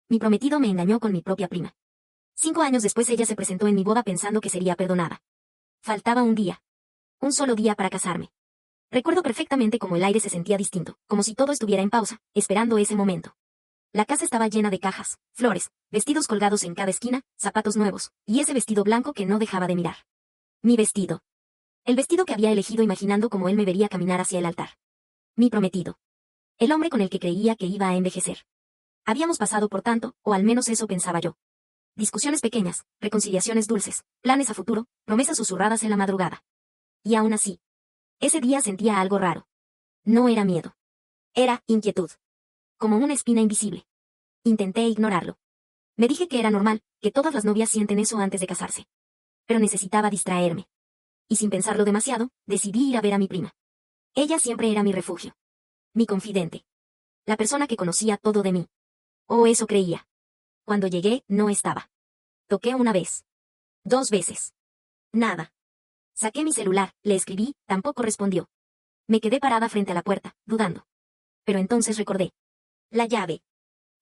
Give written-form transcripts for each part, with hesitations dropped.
Mi prometido me engañó con mi propia prima. 5 años después ella se presentó en mi boda pensando que sería perdonada. Faltaba un día. Un solo día para casarme. Recuerdo perfectamente cómo el aire se sentía distinto, como si todo estuviera en pausa, esperando ese momento. La casa estaba llena de cajas, flores, vestidos colgados en cada esquina, zapatos nuevos, y ese vestido blanco que no dejaba de mirar. Mi vestido. El vestido que había elegido imaginando cómo él me vería caminar hacia el altar. Mi prometido. El hombre con el que creía que iba a envejecer. Habíamos pasado por tanto, o al menos eso pensaba yo. Discusiones pequeñas, reconciliaciones dulces, planes a futuro, promesas susurradas en la madrugada. Y aún así, ese día sentía algo raro. No era miedo. Era inquietud. Como una espina invisible. Intenté ignorarlo. Me dije que era normal, que todas las novias sienten eso antes de casarse. Pero necesitaba distraerme. Y sin pensarlo demasiado, decidí ir a ver a mi prima. Ella siempre era mi refugio. Mi confidente. La persona que conocía todo de mí. O eso creía. Cuando llegué, no estaba. Toqué una vez. 2 veces. Nada. Saqué mi celular, le escribí, tampoco respondió. Me quedé parada frente a la puerta, dudando. Pero entonces recordé. La llave.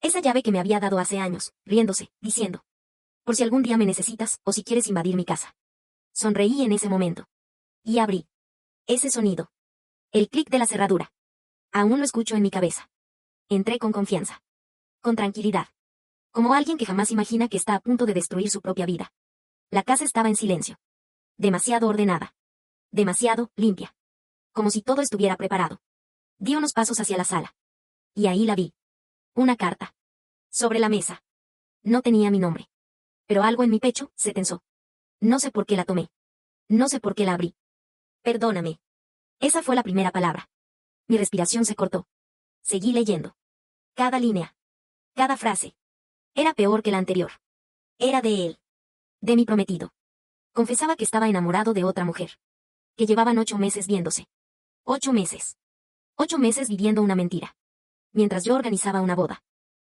Esa llave que me había dado hace años, riéndose, diciendo. Por si algún día me necesitas, o si quieres invadir mi casa. Sonreí en ese momento. Y abrí. Ese sonido. El clic de la cerradura. Aún lo escucho en mi cabeza. Entré con confianza. Con tranquilidad. Como alguien que jamás imagina que está a punto de destruir su propia vida. La casa estaba en silencio. Demasiado ordenada. Demasiado limpia. Como si todo estuviera preparado. Di unos pasos hacia la sala. Y ahí la vi. Una carta. Sobre la mesa. No tenía mi nombre. Pero algo en mi pecho se tensó. No sé por qué la tomé. No sé por qué la abrí. Perdóname. Esa fue la primera palabra. Mi respiración se cortó. Seguí leyendo. Cada línea. Cada frase. Era peor que la anterior. Era de él. De mi prometido. Confesaba que estaba enamorado de otra mujer. Que llevaban 8 meses viéndose. 8 meses. 8 meses viviendo una mentira. Mientras yo organizaba una boda.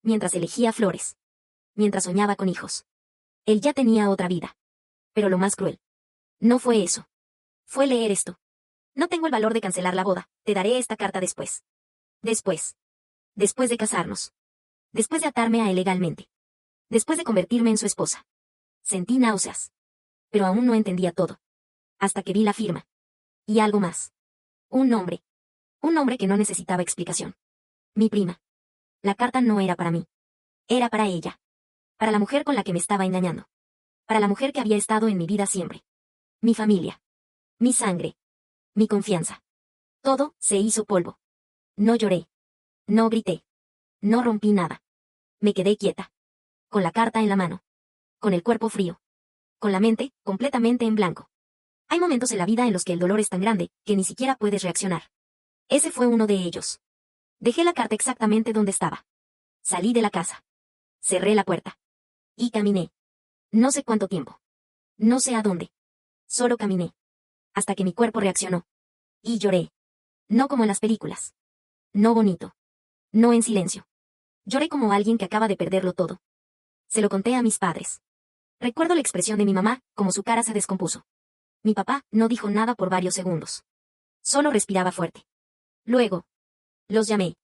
Mientras elegía flores. Mientras soñaba con hijos. Él ya tenía otra vida. Pero lo más cruel. No fue eso. Fue leer esto. No tengo el valor de cancelar la boda. Te daré esta carta después. Después. Después de casarnos. Después de atarme a él legalmente. Después de convertirme en su esposa. Sentí náuseas. Pero aún no entendía todo. Hasta que vi la firma. Y algo más. Un nombre. Un nombre que no necesitaba explicación. Mi prima. La carta no era para mí. Era para ella. Para la mujer con la que me estaba engañando. Para la mujer que había estado en mi vida siempre. Mi familia. Mi sangre. Mi confianza. Todo se hizo polvo. No lloré. No grité. No rompí nada. Me quedé quieta. Con la carta en la mano. Con el cuerpo frío. Con la mente completamente en blanco. Hay momentos en la vida en los que el dolor es tan grande que ni siquiera puedes reaccionar. Ese fue uno de ellos. Dejé la carta exactamente donde estaba. Salí de la casa. Cerré la puerta. Y caminé. No sé cuánto tiempo. No sé a dónde. Solo caminé. Hasta que mi cuerpo reaccionó. Y lloré. No como en las películas. No bonito. No en silencio. Lloré como alguien que acaba de perderlo todo. Se lo conté a mis padres. Recuerdo la expresión de mi mamá, como su cara se descompuso. Mi papá no dijo nada por varios segundos. Solo respiraba fuerte. Luego. Los llamé.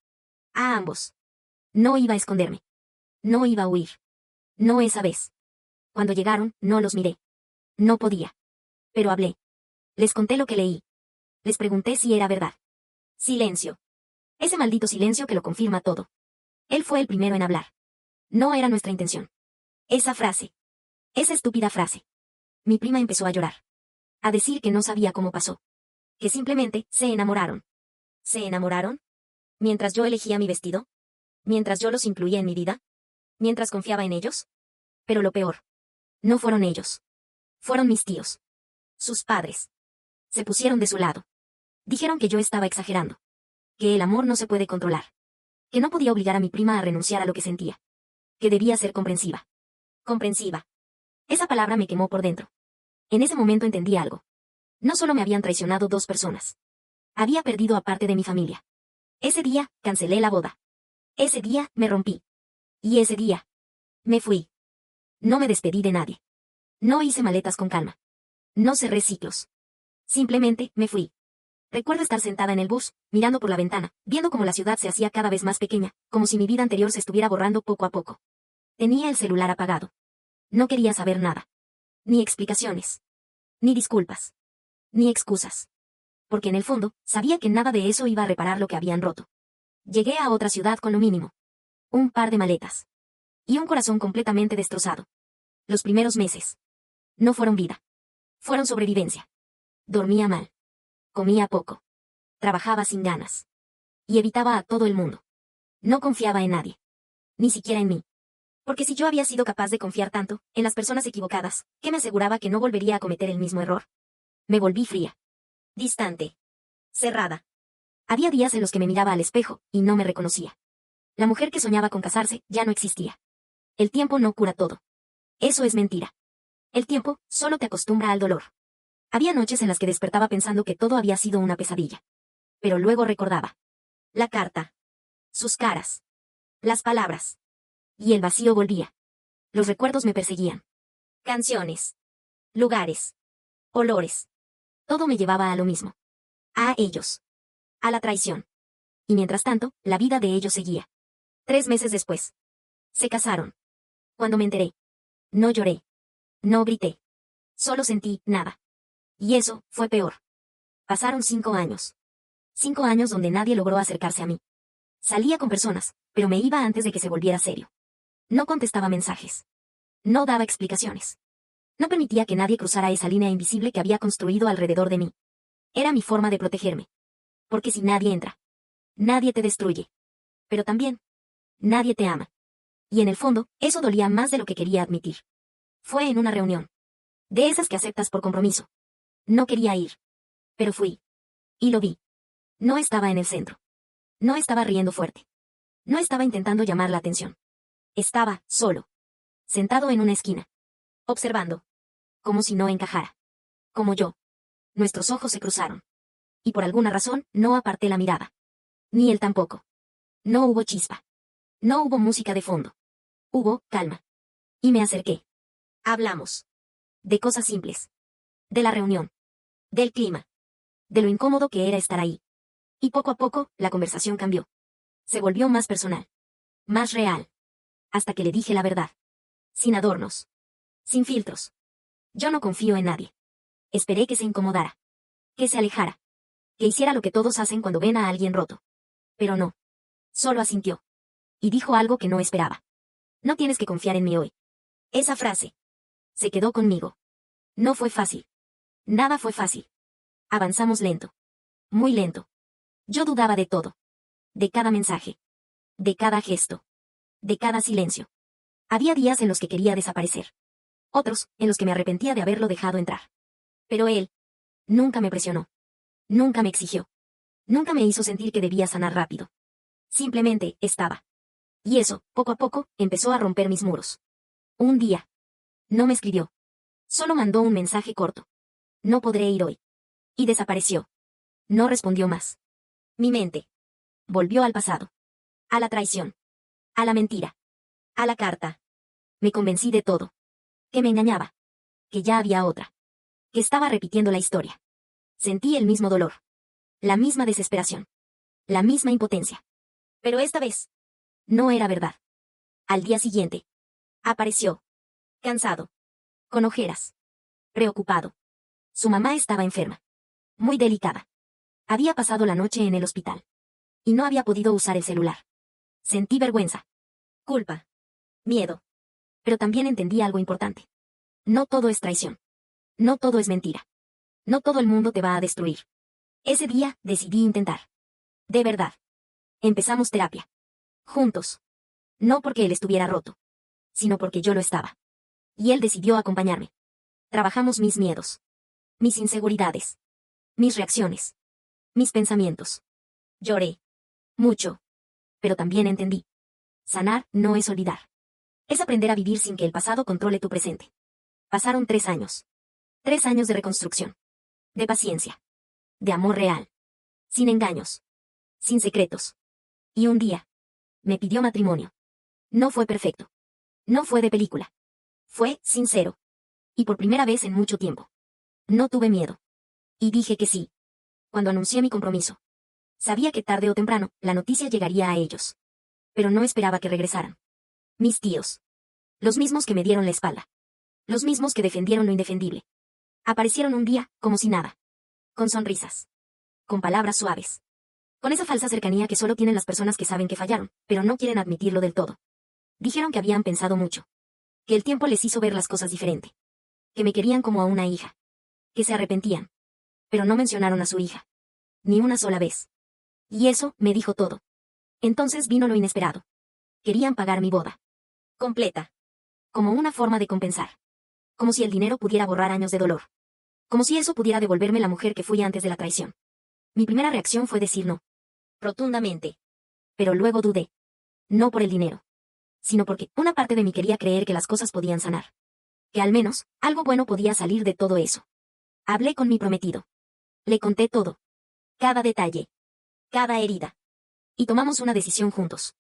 A ambos. No iba a esconderme. No iba a huir. No esa vez. Cuando llegaron, no los miré. No podía. Pero hablé. Les conté lo que leí. Les pregunté si era verdad. Silencio. Ese maldito silencio que lo confirma todo. Él fue el primero en hablar. No era nuestra intención. Esa frase. Esa estúpida frase. Mi prima empezó a llorar. A decir que no sabía cómo pasó. Que simplemente se enamoraron. ¿Se enamoraron? Mientras yo elegía mi vestido. Mientras yo los incluía en mi vida. Mientras confiaba en ellos. Pero lo peor. No fueron ellos. Fueron mis tíos. Sus padres. Se pusieron de su lado. Dijeron que yo estaba exagerando. Que el amor no se puede controlar. Que no podía obligar a mi prima a renunciar a lo que sentía. Que debía ser comprensiva. Comprensiva. Esa palabra me quemó por dentro. En ese momento entendí algo. No solo me habían traicionado 2 personas. Había perdido a parte de mi familia. Ese día, cancelé la boda. Ese día, me rompí. Y ese día, me fui. No me despedí de nadie. No hice maletas con calma. No cerré ciclos. Simplemente, me fui. Recuerdo estar sentada en el bus, mirando por la ventana, viendo cómo la ciudad se hacía cada vez más pequeña, como si mi vida anterior se estuviera borrando poco a poco. Tenía el celular apagado. No quería saber nada. Ni explicaciones. Ni disculpas. Ni excusas. Porque en el fondo, sabía que nada de eso iba a reparar lo que habían roto. Llegué a otra ciudad con lo mínimo. Un par de maletas. Y un corazón completamente destrozado. Los primeros meses. No fueron vida. Fueron sobrevivencia. Dormía mal. Comía poco. Trabajaba sin ganas. Y evitaba a todo el mundo. No confiaba en nadie. Ni siquiera en mí. Porque si yo había sido capaz de confiar tanto en las personas equivocadas, ¿qué me aseguraba que no volvería a cometer el mismo error? Me volví fría. Distante. Cerrada. Había días en los que me miraba al espejo y no me reconocía. La mujer que soñaba con casarse ya no existía. El tiempo no cura todo. Eso es mentira. El tiempo solo te acostumbra al dolor. Había noches en las que despertaba pensando que todo había sido una pesadilla. Pero luego recordaba. La carta. Sus caras. Las palabras. Y el vacío volvía. Los recuerdos me perseguían. Canciones. Lugares. Olores. Todo me llevaba a lo mismo. A ellos. A la traición. Y mientras tanto, la vida de ellos seguía. 3 meses después. Se casaron. Cuando me enteré. No lloré. No grité. Solo sentí nada. Y eso fue peor. Pasaron 5 años. 5 años donde nadie logró acercarse a mí. Salía con personas, pero me iba antes de que se volviera serio. No contestaba mensajes. No daba explicaciones. No permitía que nadie cruzara esa línea invisible que había construido alrededor de mí. Era mi forma de protegerme. Porque si nadie entra, nadie te destruye. Pero también, nadie te ama. Y en el fondo, eso dolía más de lo que quería admitir. Fue en una reunión. De esas que aceptas por compromiso. No quería ir. Pero fui. Y lo vi. No estaba en el centro. No estaba riendo fuerte. No estaba intentando llamar la atención. Estaba solo. Sentado en una esquina. Observando. Como si no encajara. Como yo. Nuestros ojos se cruzaron. Y por alguna razón, no aparté la mirada. Ni él tampoco. No hubo chispa. No hubo música de fondo. Hubo calma. Y me acerqué. Hablamos. De cosas simples. De la reunión. Del clima. De lo incómodo que era estar ahí. Y poco a poco, la conversación cambió. Se volvió más personal. Más real. Hasta que le dije la verdad. Sin adornos. Sin filtros. Yo no confío en nadie. Esperé que se incomodara. Que se alejara. Que hiciera lo que todos hacen cuando ven a alguien roto. Pero no. Solo asintió. Y dijo algo que no esperaba. No tienes que confiar en mí hoy. Esa frase. Se quedó conmigo. No fue fácil. Nada fue fácil. Avanzamos lento. Muy lento. Yo dudaba de todo. De cada mensaje. De cada gesto. De cada silencio. Había días en los que quería desaparecer. Otros, en los que me arrepentía de haberlo dejado entrar. Pero él, nunca me presionó. Nunca me exigió. Nunca me hizo sentir que debía sanar rápido. Simplemente, estaba. Y eso, poco a poco, empezó a romper mis muros. Un día. No me escribió. Solo mandó un mensaje corto. No podré ir hoy. Y desapareció. No respondió más. Mi mente. Volvió al pasado. A la traición. A la mentira. A la carta. Me convencí de todo. Que me engañaba. Que ya había otra. Que estaba repitiendo la historia. Sentí el mismo dolor. La misma desesperación. La misma impotencia. Pero esta vez. No era verdad. Al día siguiente. Apareció. Cansado. Con ojeras. Preocupado. Su mamá estaba enferma. Muy delicada. Había pasado la noche en el hospital. Y no había podido usar el celular. Sentí vergüenza. Culpa. Miedo. Pero también entendí algo importante. No todo es traición. No todo es mentira. No todo el mundo te va a destruir. Ese día decidí intentar. De verdad. Empezamos terapia. Juntos. No porque él estuviera roto. Sino porque yo lo estaba. Y él decidió acompañarme. Trabajamos mis miedos. Mis inseguridades. Mis reacciones. Mis pensamientos. Lloré. Mucho. Pero también entendí. Sanar no es olvidar. Es aprender a vivir sin que el pasado controle tu presente. Pasaron 3 años. 3 años de reconstrucción. De paciencia. De amor real. Sin engaños. Sin secretos. Y un día. Me pidió matrimonio. No fue perfecto. No fue de película. Fue sincero. Y por primera vez en mucho tiempo. No tuve miedo. Y dije que sí. Cuando anuncié mi compromiso. Sabía que tarde o temprano, la noticia llegaría a ellos. Pero no esperaba que regresaran. Mis tíos. Los mismos que me dieron la espalda. Los mismos que defendieron lo indefendible. Aparecieron un día, como si nada. Con sonrisas. Con palabras suaves. Con esa falsa cercanía que solo tienen las personas que saben que fallaron, pero no quieren admitirlo del todo. Dijeron que habían pensado mucho. Que el tiempo les hizo ver las cosas diferente. Que me querían como a una hija. Que se arrepentían. Pero no mencionaron a su hija. Ni una sola vez. Y eso me dijo todo. Entonces vino lo inesperado. Querían pagar mi boda. Completa. Como una forma de compensar. Como si el dinero pudiera borrar años de dolor. Como si eso pudiera devolverme la mujer que fui antes de la traición. Mi primera reacción fue decir no. Rotundamente. Pero luego dudé. No por el dinero. Sino porque una parte de mí quería creer que las cosas podían sanar. Que al menos, algo bueno podía salir de todo eso. Hablé con mi prometido. Le conté todo. Cada detalle. Cada herida. Y tomamos una decisión juntos.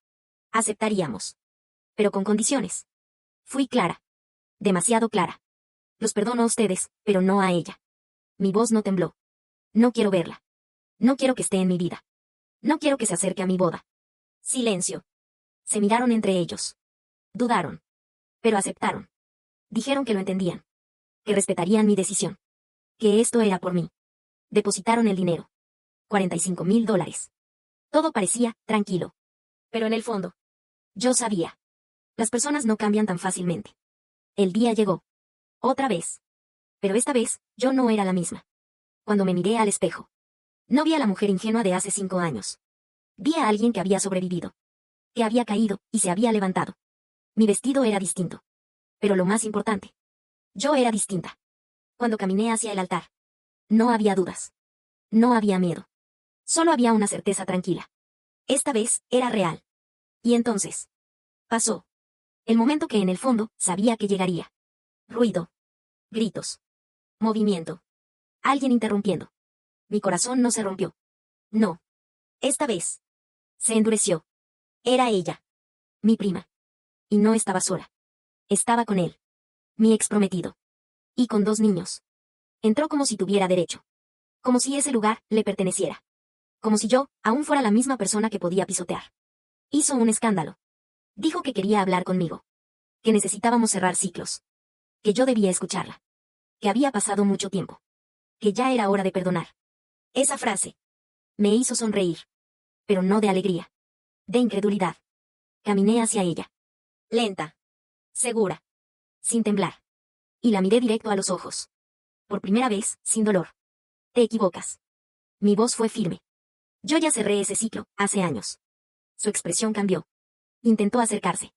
Aceptaríamos. Pero con condiciones. Fui clara. Demasiado clara. Los perdono a ustedes, pero no a ella. Mi voz no tembló. No quiero verla. No quiero que esté en mi vida. No quiero que se acerque a mi boda. Silencio. Se miraron entre ellos. Dudaron. Pero aceptaron. Dijeron que lo entendían. Que respetarían mi decisión. Que esto era por mí. Depositaron el dinero. $45,000. Todo parecía tranquilo. Pero en el fondo, yo sabía. Las personas no cambian tan fácilmente. El día llegó. Otra vez. Pero esta vez, yo no era la misma. Cuando me miré al espejo. No vi a la mujer ingenua de hace 5 años. Vi a alguien que había sobrevivido. Que había caído, y se había levantado. Mi vestido era distinto. Pero lo más importante. Yo era distinta. Cuando caminé hacia el altar. No había dudas. No había miedo. Solo había una certeza tranquila. Esta vez, era real. Y entonces. Pasó. El momento que en el fondo, sabía que llegaría. Ruido. Gritos. Movimiento. Alguien interrumpiendo. Mi corazón no se rompió. No. Esta vez. Se endureció. Era ella. Mi prima. Y no estaba sola. Estaba con él. Mi ex prometido. Y con 2 niños. Entró como si tuviera derecho. Como si ese lugar le perteneciera. Como si yo, aún fuera la misma persona que podía pisotear. Hizo un escándalo. Dijo que quería hablar conmigo. Que necesitábamos cerrar ciclos. Que yo debía escucharla. Que había pasado mucho tiempo. Que ya era hora de perdonar. Esa frase. Me hizo sonreír. Pero no de alegría. De incredulidad. Caminé hacia ella. Lenta. Segura. Sin temblar. Y la miré directo a los ojos. Por primera vez, sin dolor. Te equivocas. Mi voz fue firme. Yo ya cerré ese ciclo, hace años. Su expresión cambió. Intentó acercarse.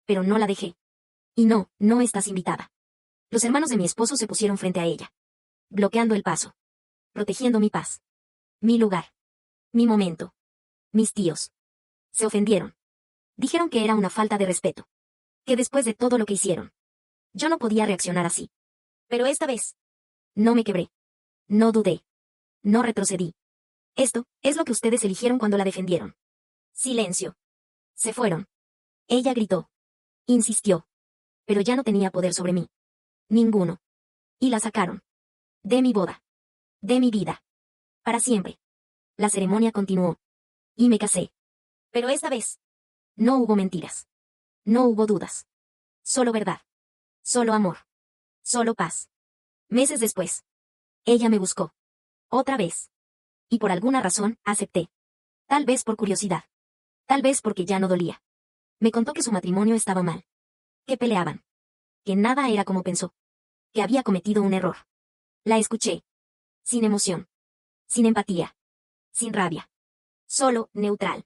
Pero no la dejé. Y no, no estás invitada. Los hermanos de mi esposo se pusieron frente a ella. Bloqueando el paso. Protegiendo mi paz. Mi lugar. Mi momento. Mis tíos. Se ofendieron. Dijeron que era una falta de respeto. Que después de todo lo que hicieron. Yo no podía reaccionar así. Pero esta vez. No me quebré. No dudé. No retrocedí. Esto es lo que ustedes eligieron cuando la defendieron. Silencio. Se fueron. Ella gritó. Insistió. Pero ya no tenía poder sobre mí. Ninguno. Y la sacaron. De mi boda. De mi vida. Para siempre. La ceremonia continuó. Y me casé. Pero esta vez. No hubo mentiras. No hubo dudas. Solo verdad. Solo amor. Solo paz. Meses después. Ella me buscó. Otra vez. Y por alguna razón, acepté. Tal vez por curiosidad. Tal vez porque ya no dolía. Me contó que su matrimonio estaba mal. Que peleaban. Que nada era como pensó. Que había cometido un error. La escuché. Sin emoción. Sin empatía. Sin rabia. Solo, neutral.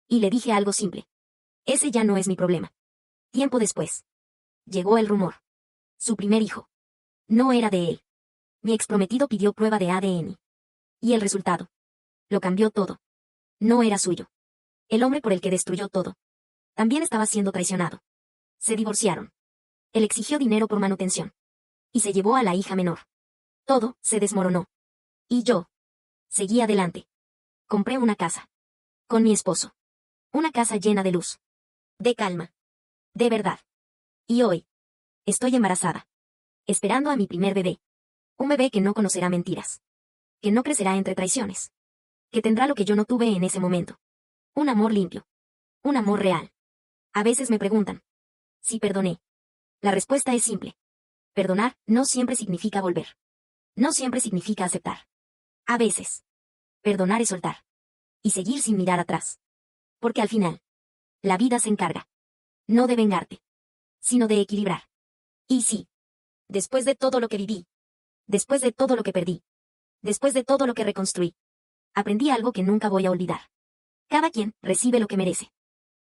Y le dije algo simple. Ese ya no es mi problema. Tiempo después. Llegó el rumor. Su primer hijo. No era de él. Mi exprometido pidió prueba de ADN. Y el resultado. Lo cambió todo. No era suyo. El hombre por el que destruyó todo. También estaba siendo traicionado. Se divorciaron. Él exigió dinero por manutención. Y se llevó a la hija menor. Todo se desmoronó. Y yo. Seguí adelante. Compré una casa. Con mi esposo. Una casa llena de luz. De calma. De verdad. Y hoy. Estoy embarazada. Esperando a mi primer bebé. Un bebé que no conocerá mentiras. Que no crecerá entre traiciones. Que tendrá lo que yo no tuve en ese momento. Un amor limpio. Un amor real. A veces me preguntan. Si perdoné. La respuesta es simple. Perdonar no siempre significa volver. No siempre significa aceptar. A veces, perdonar es soltar. Y seguir sin mirar atrás. Porque al final, la vida se encarga. No de vengarte, sino de equilibrar. Y sí, después de todo lo que viví, después de todo lo que perdí, después de todo lo que reconstruí, aprendí algo que nunca voy a olvidar. Cada quien recibe lo que merece.